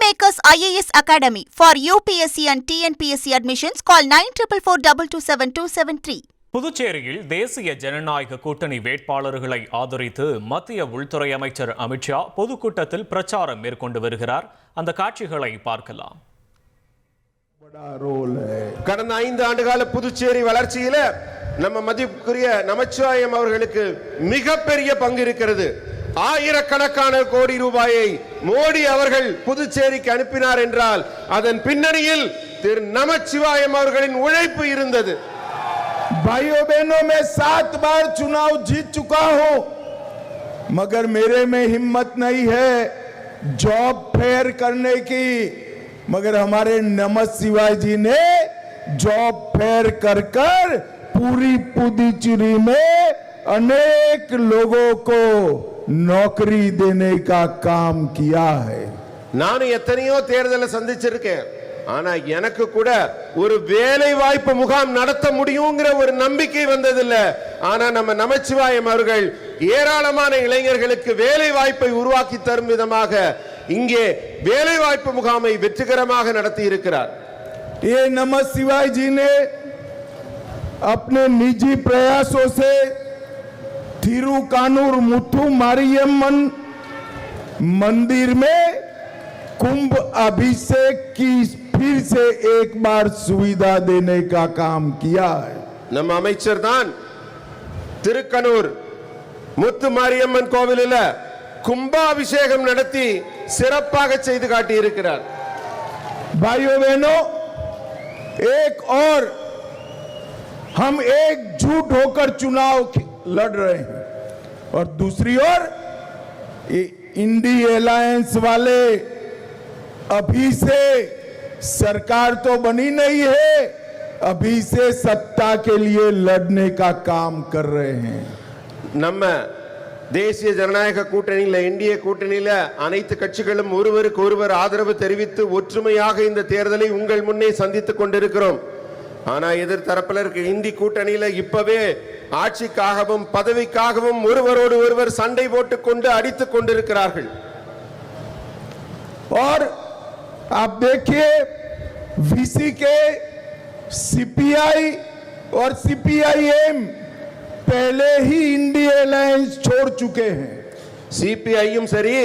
Kingmakers IAS Academy for UPSC and TNPSC admissions. Call 9444227273. புதுச்சேரியில் தேசிய ஜனநாயக கூட்டணி வேட்பாளர்களை ஆதரித்து மத்திய உள்துறை அமைச்சர் அமித்ஷா பொதுக்கூட்டத்தில் பிரச்சாரம் மேற்கொண்டு வருகிறார். அந்த காட்சிகளை பார்க்கலாம். கடந்த 5 ஆண்டுகால புதுச்சேரி வளர்ச்சியில நம்ம மதிப்புக்குரிய நமச்சிவாயம் அவர்களுக்கு மிகப்பெரிய பங்கு இருக்கிறது. ஆயிரக்கணக்கான கோடி ரூபாயை மோடி அவர்கள் புதுச்சேரிக்கு அனுப்பினார் என்றால் அதன் பின்னணியில் திரு நமச்சிவாயம் அவர்களின் உழைப்பு இருந்தது. भाइयों बहनों में 7 बार चुनाव जीत चुका हूं, मगर मेरे में हिम्मत नहीं है जॉब फेयर करने की। मगर हमारे नमः जी ने जॉब फेयर कर पूरी पुदुचेरी में अनेक लोगों को नौकरी देने का काम किया है. நான் எத்தனையோ தேர்தலை சந்திச்சிருக்கேன். ஆனா எனக்கு கூட ஒரு வேலை வாய்ப்பு முகாம் நடத்த முடியுங்கிற ஒரு நம்பிக்கை வந்ததில்லை. ஆனா நம்ம நமச்சிவாயம் அவர்கள் ஏராளமான இளைஞர்களுக்கு வேலை வாய்ப்பை உருவாக்கி தரும் விதமாக இங்கே வேலை வாய்ப்பு முகாமை வெற்றிகரமாக நடத்தி இருக்கிறார். ये नमः जी ने अपने निजी प्रयासों से थिरुकानूर मुथु मारियम्मन मंदिर में कुंभ अभिषेक की फिर से एक बार सुविधा देने का काम किया है. நம்ம அமைச்சர் தான் திருக்கனூர் முத்து மாரியம்மன் கோவிலில் கும்பாபிஷேகம் நடத்தி சிறப்பாக செய்து காட்டி இருக்கிறார். भाइयों बहनों, एक और हम एकजुट होकर चुनाव लड़ रहे हैं और दूसरी ओर इंडी अलायंस वाले अभी से सरकार तो बनी नहीं है, अभी से सत्ता के लिए लड़ने का काम कर रहे हैं. நம்ம தேசிய ஜனநாயக கூட்டணியில இந்திய கூட்டணியில அனைத்து கட்சிகளும் ஒருவருக்கு ஒருவர் ஆதரவு தெரிவித்து ஒற்றுமையாக இந்த தேர்தலை உங்கள் முன்னே சந்தித்துக் கொண்டிருக்கிறோம். ஆனா எதிர்த்தரப்பில் இருக்க இந்தி கூட்டணியில இப்பவே ஆட்சிக்காகவும் பதவிக்காகவும் ஒருவரோடு ஒருவர் சண்டை போட்டுக் கொண்டு அடித்துக் கொண்டிருக்கிறார்கள். और आप देखिए वीसी के सीपीआई और सीपीआईएम पहले ही इंडिया अलायंस छोड़ चुके हैं. சிபிஐயும் சரி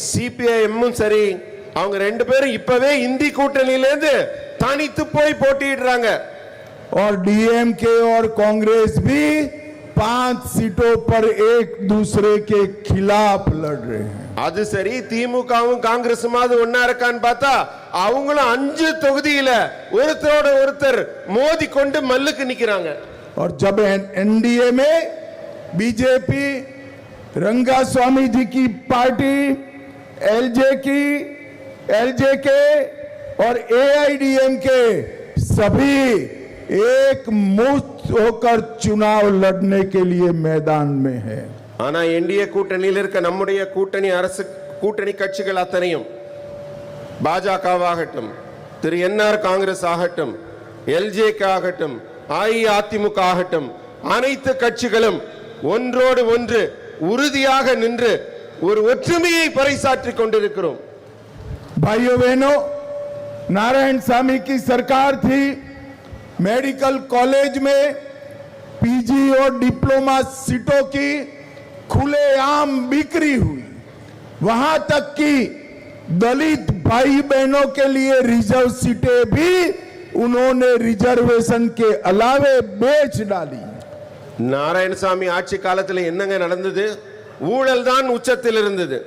சிபிஐஎம்மும் சரி அவங்க ரெண்டு பேரும் இப்பவே இந்தி கூட்டணியிலிருந்து தனித்து போய் போட்டியிடுறாங்க. और डीएमके और कांग्रेस भी 5 सीटों पर एक दूसरे के खिलाफ लड़ रहे हैं. அது சரி திமுகவும் காங்கிரசுமாவது ஒன்னா இருக்கான்னு பார்த்தா அவங்களும் 5 தொகுதியில ஒருத்தரோட ஒருத்தர் மோதி கொண்டு மல்லுக்கு நிக்கிறாங்க. और जब एनडीए में बीजेपी, रंगास्वामी जी की पार्टी, एलजेके और एआईडीएमके सभी एक मुश्त होकर चुनाव लड़ने के लिए मैदान में है. ஆனா என்டிஏ கூட்டணியில் இருக்க நம்முடைய கூட்டணி கட்சிகள் அத்தனையும் பாஜகவாகட்டும், திரு என்ஆர் காங்கிரஸ் ஆகட்டும், எல்ஜேகே ஆகட்டும், அஇஅதிமுக ஆகட்டும், அனைத்து கட்சிகளும் ஒன்றோடு ஒன்று உறுதியாக நின்று ஒரு ஒற்றுமையை பறைசாற்றிக் கொண்டிருக்கிறோம். भाइयों बहनों, नारायण सामी की सरकार थी, मेडिकल कॉलेज में पीजी और डिप्लोमा सीटों की खुलेआम बिक्री हुई. वहां तक कि दलित भाई बहनों के लिए रिजर्व सीटें भी उन्होंने रिजर्वेशन के अलावे बेच डाली. நாராயணசாமி ஆட்சி காலத்தில் என்னங்க நடந்தது? ஊழல் தான் உச்சத்தில் இருந்தது.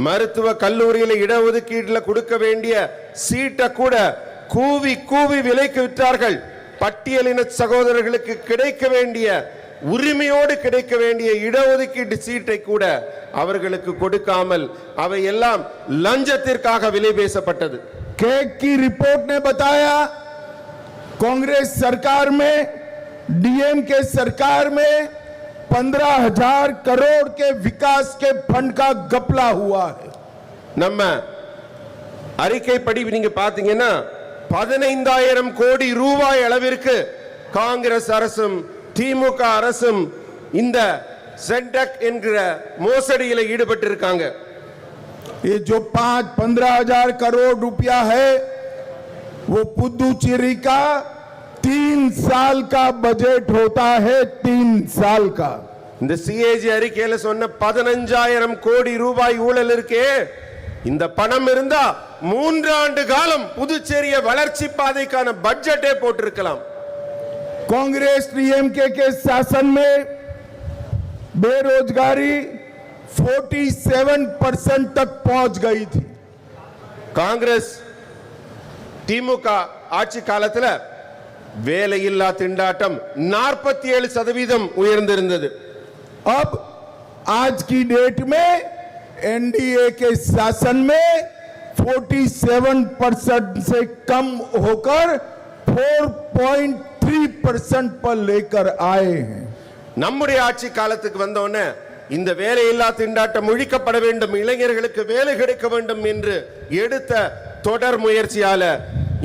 மருத்துவ கல்லூரியில் இடஒதுக்கீட்டில் கொடுக்க வேண்டிய சீட்டை கூட கூவி கூவி விலைக்கு விற்றார்கள். பட்டியலின சகோதரர்களுக்கு கிடைக்க வேண்டிய உரிமையோடு கிடைக்க வேண்டிய இடஒதுக்கீட்டு சீட்டை கூட அவர்களுக்கு கொடுக்காமல் அவை எல்லாம் லஞ்சத்திற்காக விலை பேசப்பட்டது. कैग की रिपोर्ट ने बताया कांग्रेस सरकार में, डीएमके सरकार में 15,000 करोड़ के विकास के फंड का घपला हुआ है. நம்ம அறிக்கை படி நீங்க பாத்தீங்கன்னா 15,000 கோடி ரூபாய் அளவிற்கு காங்கிரஸ் அரசும் திமுக அரசும் இந்த சென்டக் என்கிற மோசடியில் ஈடுபட்டிருக்காங்க. ये जो 5-15 हजार करोड़ रुपया है वो पुदुचेरी का 3 साल का बजट होता है, 3 साल का। இந்த சிஏஜி அறிக்கையில சொன்ன 15,000 கோடி ரூபாய் ஊழல் இருக்கே, இந்த பணம் இருந்தா 3 ஆண்டு காலம் புதுச்சேரிய வளர்ச்சி பாதைக்கான பட்ஜெட்டே போட்டிருக்கலாம்। कांग्रेस डीएमके के शासन में बेरोजगारी 47% तक पहुंच गई थी। காங்கிரஸ் திமுக ஆட்சி காலத்துல வேலையில்லா திண்டாட்டம் 47% உயர்ந்திருந்தது। अब आज की डेट में एनडीए के शासन में 47% से कम होकर 4.3% पर लेकर आए हैं। நம்முடைய ஆட்சி காலத்துக்கு வந்தோடனே இந்த வேலையில்லா திண்டாட்டம் ஒழிக்கப்பட வேண்டும், இளைஞர்களுக்கு வேலை கிடைக்க வேண்டும் என்று எடுத்த தொடர் முயற்சியால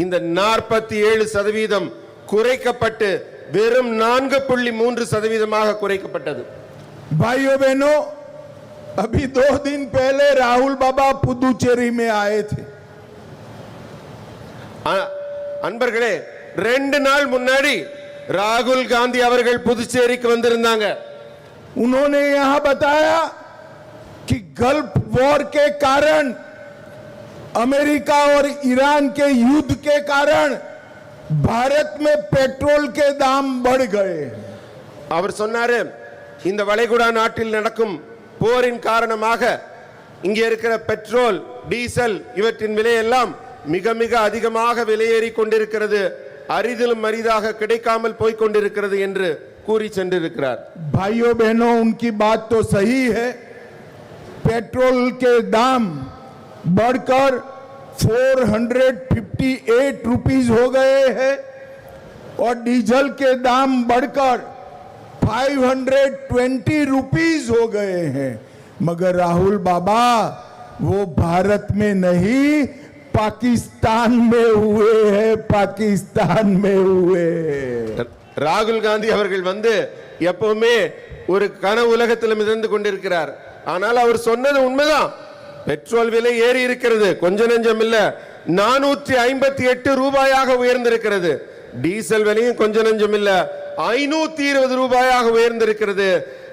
இந்த 47% குறைக்கப்பட்டு வெறும் 4.3% குறைக்கப்பட்டது। भाइयों बहनों, अभी 2 दिन पहले राहुल बाबा पुदुचेरी में आए थे। அன்பர்களே, 2 நாள் முன்னாடி ராகுல் காந்தி அவர்கள் புதுச்சேரிக்கு வந்திருந்தாங்க। उन्होंने यहां बताया कि गल्फ वॉर के कारण, अमेरिका और ईरान के युद्ध के कारण भारत में पेट्रोल के दाम बढ़ गए। அவர் சொன்னாரு, இந்த வளைகுடா நாட்டில் நடக்கும் போரின் காரணமாக இங்கே இருக்கிற பெட்ரோல், டீசல் இவற்றின் விலையெல்லாம் மிக மிக அதிகமாக விலையேறி கொண்டிருக்கிறது, அரிதிலும் அரிதாக கிடைக்காமல் போய் கொண்டிருக்கிறது என்று கூறி சென்றிருக்கிறார்। भाइयों बहनों, उनकी बात तो सही है। पेट्रोल के दाम बढ़कर 458 रुपीस हो गए हैं और डीजल के दाम बढ़कर 520 रुपीस हो गए हैं। मगर राहुल बाबा वो भारत में नहीं, पाकिस्तान में हुए हैं, पाकिस्तान में हुए। ராகுல் காந்தி அவர்கள் வந்து எப்பவுமே ஒரு கனவு உலகத்தில் மிதந்து கொண்டிருக்கிறார்। ஆனால் அவர் சொன்னது உண்மைதான், பெட்ரோல் விலை ஏறி இருக்கிறது, கொஞ்ச நெஞ்சம் இல்ல, 458 ரூபாயாக உயர்ந்திருக்கிறது। டீசல் விலையும் கொஞ்ச நெஞ்சம் இல்ல, 520 ரூபாயாக உயர்ந்திருக்கிறது।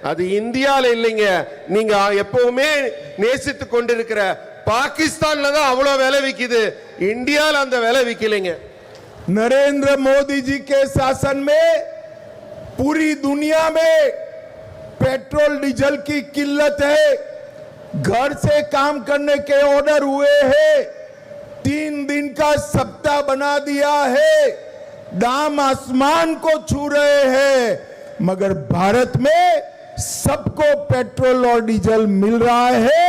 அது இந்தியால இல்லைங்க, நீங்க எப்பவுமே நேசித்து கொண்டிருக்கிற பாகிஸ்தான்ல தான் அவ்வளவு விலை விக்குது, இந்தியால அந்த விலை விக்கலைங்க। नरेंद्र मोदी जी के शासन में पूरी दुनिया में पेट्रोल डीजल की किल्लत है। घर से काम करने के ऑर्डर हुए हैं, 3 दिन का सप्ताह बना दिया है, दाम आसमान को छू रहे हैं। मगर भारत में सबको पेट्रोल और डीजल मिल रहा है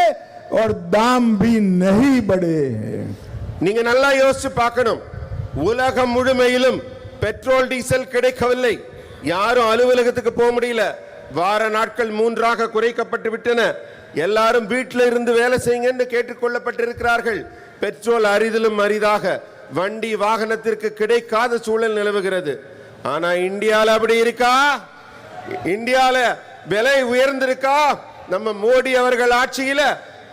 और दाम भी नहीं बढ़े हैं। நீங்க நல்லா யோசிச்சு பார்க்கணும், உலகம் முழுமையிலும் பெட்ரோல் டீசல் கிடைக்கவில்லை, யாரும் அலுவலகத்துக்கு போக முடியல, வார நாட்கள் 3ஆக குறைக்கப்பட்டு விட்டன, எல்லாரும் வீட்டில் இருந்து வேலை செய்யுங்கன்னு கேட்டுக்கொள்ளப்பட்டிருக்கிறார்கள்। பெட்ரோல் அரிதிலும் அரிதாக வண்டி வாகனத்திற்கு கிடைக்காத சூழல் நிலவுகிறது। ஆனா இந்தியால அப்படி இருக்கா? இந்தியால விலை உயர்ந்திருக்கா? நம்ம மோடி அவர்கள் ஆட்சியில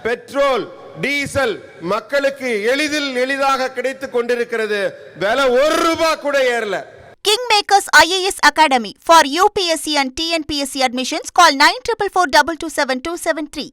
பெட்ரோல் டீசல் மக்களுக்கு எளிதாக கிடைத்துக் கொண்டிருக்கிறது, விலை 1 ரூபாய் கூட ஏறல। Kingmakers IAS Academy for UPSC and TNPSC admissions, call 9444227273.